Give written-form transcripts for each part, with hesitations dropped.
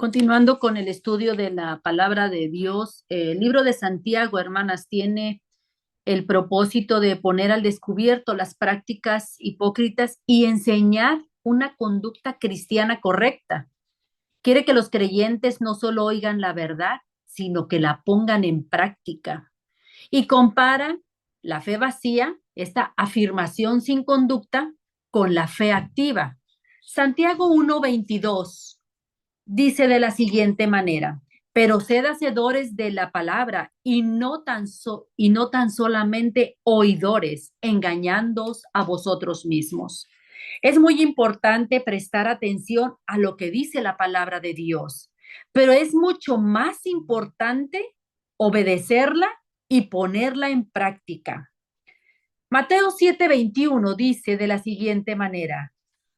Continuando con el estudio de la palabra de Dios, el libro de Santiago, hermanas, tiene el propósito de poner al descubierto las prácticas hipócritas y enseñar una conducta cristiana correcta. Quiere que los creyentes no solo oigan la verdad, sino que la pongan en práctica. Y compara la fe vacía, esta afirmación sin conducta, con la fe activa. Santiago 1:22 dice de la siguiente manera: pero sed hacedores de la palabra y no tan solamente oidores, engañándoos a vosotros mismos. Es muy importante prestar atención a lo que dice la palabra de Dios, pero es mucho más importante obedecerla y ponerla en práctica. Mateo 7:21 dice de la siguiente manera: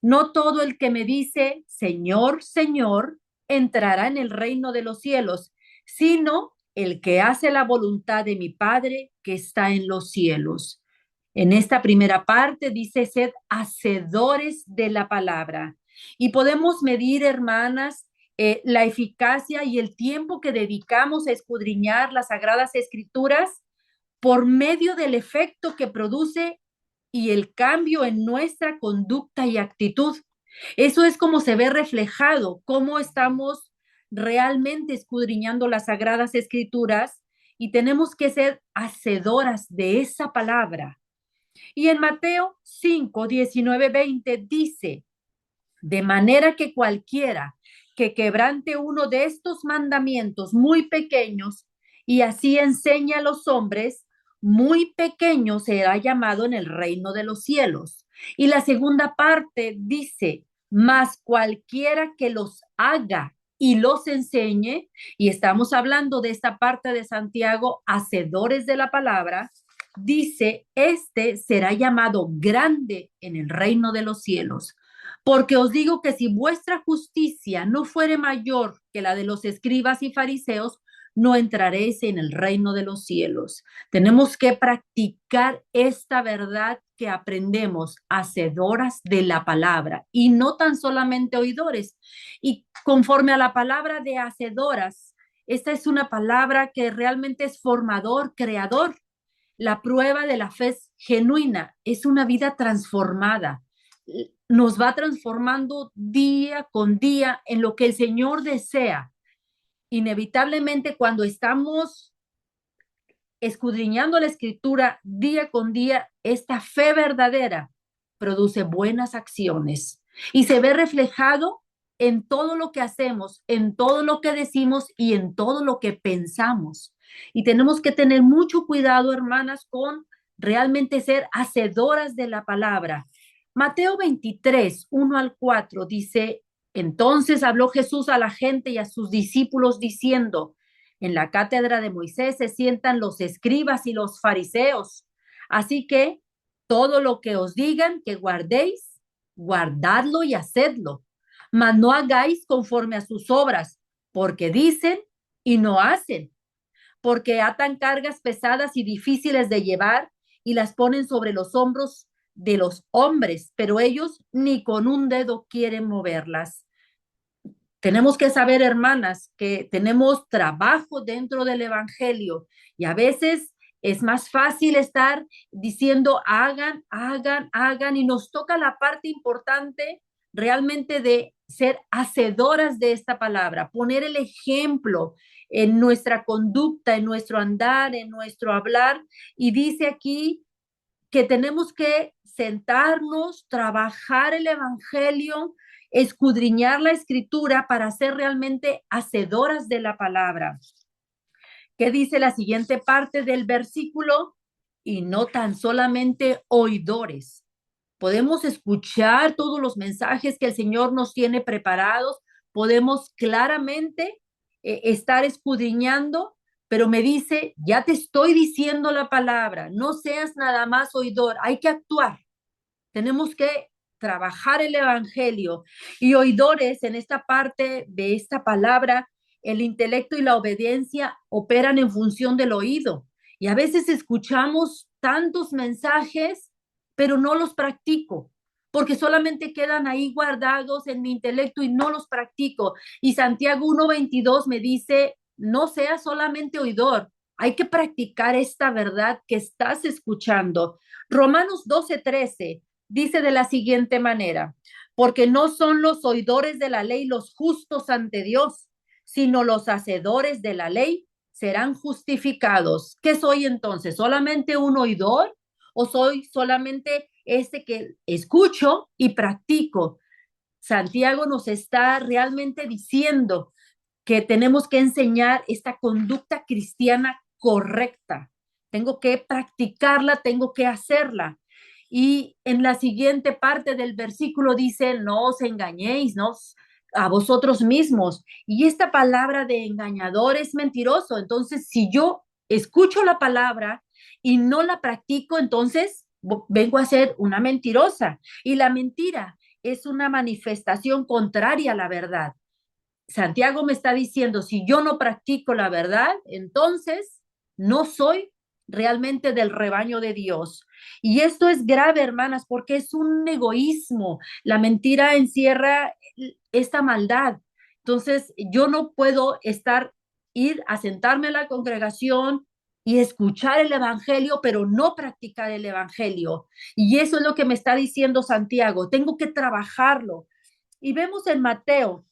no todo el que me dice, Señor, Señor, entrará en el reino de los cielos, sino el que hace la voluntad de mi Padre que está en los cielos. En esta primera parte dice, sed hacedores de la palabra. Y podemos medir, hermanas, la eficacia y el tiempo que dedicamos a escudriñar las sagradas escrituras por medio del efecto que produce y el cambio en nuestra conducta y actitud. Eso es como se ve reflejado, cómo estamos realmente escudriñando las sagradas escrituras, y tenemos que ser hacedoras de esa palabra. Y en Mateo 5:19-20 dice, de manera que cualquiera que quebrante uno de estos mandamientos muy pequeños y así enseñe a los hombres, muy pequeño será llamado en el reino de los cielos. Y la segunda parte dice, mas cualquiera que los haga y los enseñe, y estamos hablando de esta parte de Santiago, hacedores de la palabra, dice, este será llamado grande en el reino de los cielos. Porque os digo que si vuestra justicia no fuere mayor que la de los escribas y fariseos, no entraréis en el reino de los cielos. Tenemos que practicar esta verdad que aprendemos, hacedoras de la palabra y no tan solamente oidores. Y conforme a la palabra de hacedoras, esta es una palabra que realmente es formador, creador. La prueba de la fe genuina es una vida transformada. Nos va transformando día con día en lo que el Señor desea. Inevitablemente, cuando estamos escudriñando la escritura día con día, esta fe verdadera produce buenas acciones y se ve reflejado en todo lo que hacemos, en todo lo que decimos y en todo lo que pensamos. Y tenemos que tener mucho cuidado, hermanas, con realmente ser hacedoras de la palabra. Mateo 23:1-4 dice, entonces habló Jesús a la gente y a sus discípulos diciendo, en la cátedra de Moisés se sientan los escribas y los fariseos. Así que todo lo que os digan que guardéis, guardadlo y hacedlo. Mas no hagáis conforme a sus obras, porque dicen y no hacen, porque atan cargas pesadas y difíciles de llevar y las ponen sobre los hombros de los hombres, pero ellos ni con un dedo quieren moverlas. Tenemos que saber, hermanas, que tenemos trabajo dentro del Evangelio y a veces es más fácil estar diciendo hagan, hagan, hagan, y nos toca la parte importante realmente de ser hacedoras de esta palabra, poner el ejemplo en nuestra conducta, en nuestro andar, en nuestro hablar. Y dice aquí que tenemos que sentarnos, trabajar el Evangelio, escudriñar la escritura para ser realmente hacedoras de la palabra. ¿Qué dice la siguiente parte del versículo? Y no tan solamente oidores. Podemos escuchar todos los mensajes que el Señor nos tiene preparados, podemos claramente estar escudriñando, pero me dice, ya te estoy diciendo la palabra, no seas nada más oidor, hay que actuar. Tenemos que trabajar el evangelio, y oidores en esta parte de esta palabra, el intelecto y la obediencia operan en función del oído. Y a veces escuchamos tantos mensajes, pero no los practico. porque solamente quedan ahí guardados en mi intelecto y no los practico. Y Santiago 1:22 me dice, no seas solamente oidor, hay que practicar esta verdad que estás escuchando. Romanos 12:13 dice de la siguiente manera, porque no son los oidores de la ley los justos ante Dios, sino los hacedores de la ley serán justificados. ¿Qué soy entonces? ¿Solamente un oidor o soy solamente este que escucho y practico? Santiago nos está realmente diciendo que tenemos que enseñar esta conducta cristiana correcta. Tengo que practicarla, tengo que hacerla. Y en la siguiente parte del versículo dice, no os engañéis, ¿no? A vosotros mismos. Y esta palabra de engañador es mentiroso. Entonces, si yo escucho la palabra y no la practico, entonces vengo a ser una mentirosa. Y la mentira es una manifestación contraria a la verdad. Santiago me está diciendo, si yo no practico la verdad, entonces no soy realmente del rebaño de Dios. Y esto es grave, hermanas, porque es un egoísmo. La mentira encierra esta maldad. Entonces, yo no puedo ir a sentarme a la congregación y escuchar el evangelio, pero no practicar el evangelio. Y eso es lo que me está diciendo Santiago. Tengo que trabajarlo. Y vemos en Mateo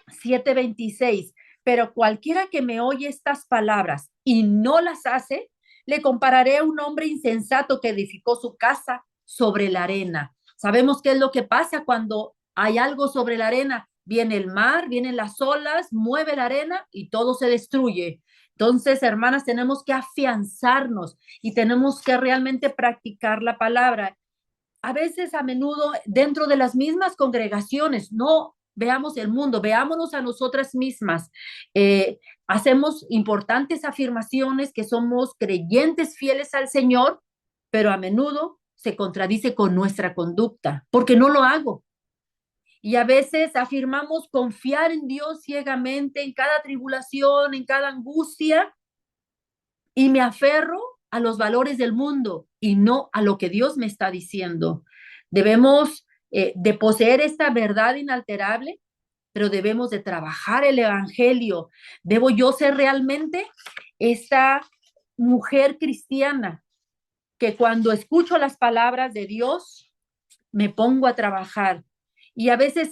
7:26, pero cualquiera que me oye estas palabras y no las hace, le compararé a un hombre insensato que edificó su casa sobre la arena. Sabemos qué es lo que pasa cuando hay algo sobre la arena. Viene el mar, vienen las olas, mueve la arena y todo se destruye. Entonces, hermanas, tenemos que afianzarnos y tenemos que realmente practicar la palabra. A veces, a menudo, dentro de las mismas congregaciones, no veamos el mundo, veámonos a nosotras mismas. Hacemos importantes afirmaciones que somos creyentes fieles al Señor, pero a menudo se contradice con nuestra conducta, porque no lo hago. Y a veces afirmamos confiar en Dios ciegamente en cada tribulación, en cada angustia, y me aferro a los valores del mundo y no a lo que Dios me está diciendo. Debemos de poseer esta verdad inalterable, pero debemos de trabajar el evangelio. Debo yo ser realmente esta mujer cristiana que cuando escucho las palabras de Dios me pongo a trabajar. Y a veces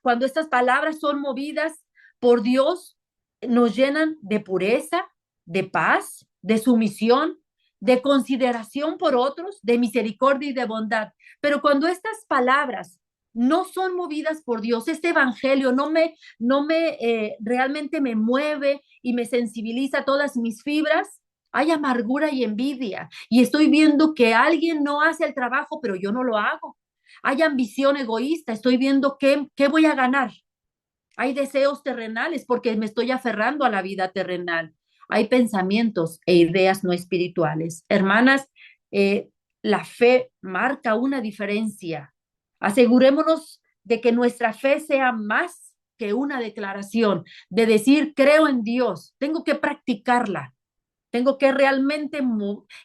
cuando estas palabras son movidas por Dios, nos llenan de pureza, de paz, de sumisión, de consideración por otros, de misericordia y de bondad. Pero cuando estas palabras no son movidas por Dios, este evangelio no me realmente me mueve y me sensibiliza todas mis fibras, hay amargura y envidia. Y estoy viendo que alguien no hace el trabajo, pero yo no lo hago. Hay ambición egoísta, estoy viendo qué voy a ganar. Hay deseos terrenales porque me estoy aferrando a la vida terrenal. Hay pensamientos e ideas no espirituales. Hermanas, eh, la fe marca una diferencia. Asegurémonos de que nuestra fe sea más que una declaración, de decir, creo en Dios, tengo que practicarla. Tengo que realmente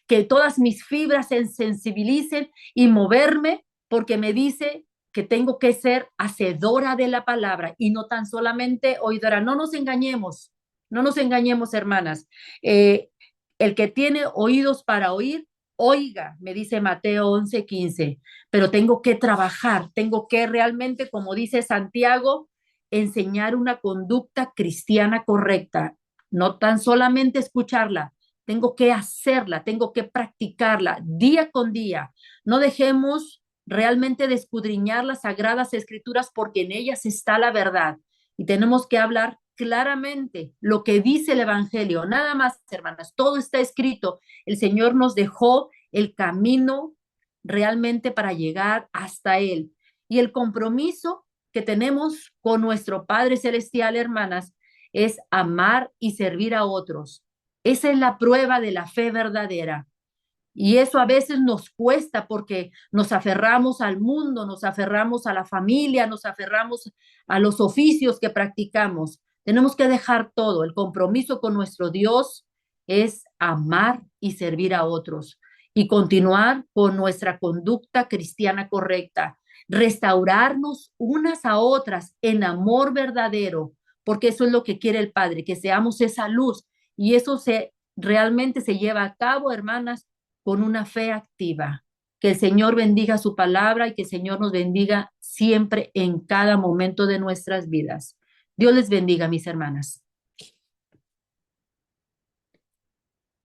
que todas mis fibras se sensibilicen y moverme porque me dice que tengo que ser hacedora de la palabra y no tan solamente oidora. No nos engañemos, no nos engañemos, hermanas. Eh, el que tiene oídos para oír, oiga, me dice Mateo 11:15, pero tengo que trabajar, tengo que realmente, como dice Santiago, enseñar una conducta cristiana correcta, no tan solamente escucharla, tengo que hacerla, tengo que practicarla día con día. No dejemos realmente de escudriñar las sagradas escrituras porque en ellas está la verdad y tenemos que hablar claramente lo que dice el Evangelio. Nada más, hermanas, todo está escrito. El Señor nos dejó el camino realmente para llegar hasta Él. Y el compromiso que tenemos con nuestro Padre Celestial, hermanas, es amar y servir a otros. Esa es la prueba de la fe verdadera. Y eso a veces nos cuesta porque nos aferramos al mundo, nos aferramos a la familia, nos aferramos a los oficios que practicamos. Tenemos que dejar todo. El compromiso con nuestro Dios es amar y servir a otros. y continuar con nuestra conducta cristiana correcta, restaurarnos unas a otras en amor verdadero, porque eso es lo que quiere el Padre, que seamos esa luz y eso se realmente se lleva a cabo, hermanas, con una fe activa. Que el Señor bendiga su palabra y que el Señor nos bendiga siempre en cada momento de nuestras vidas. Dios les bendiga, mis hermanas.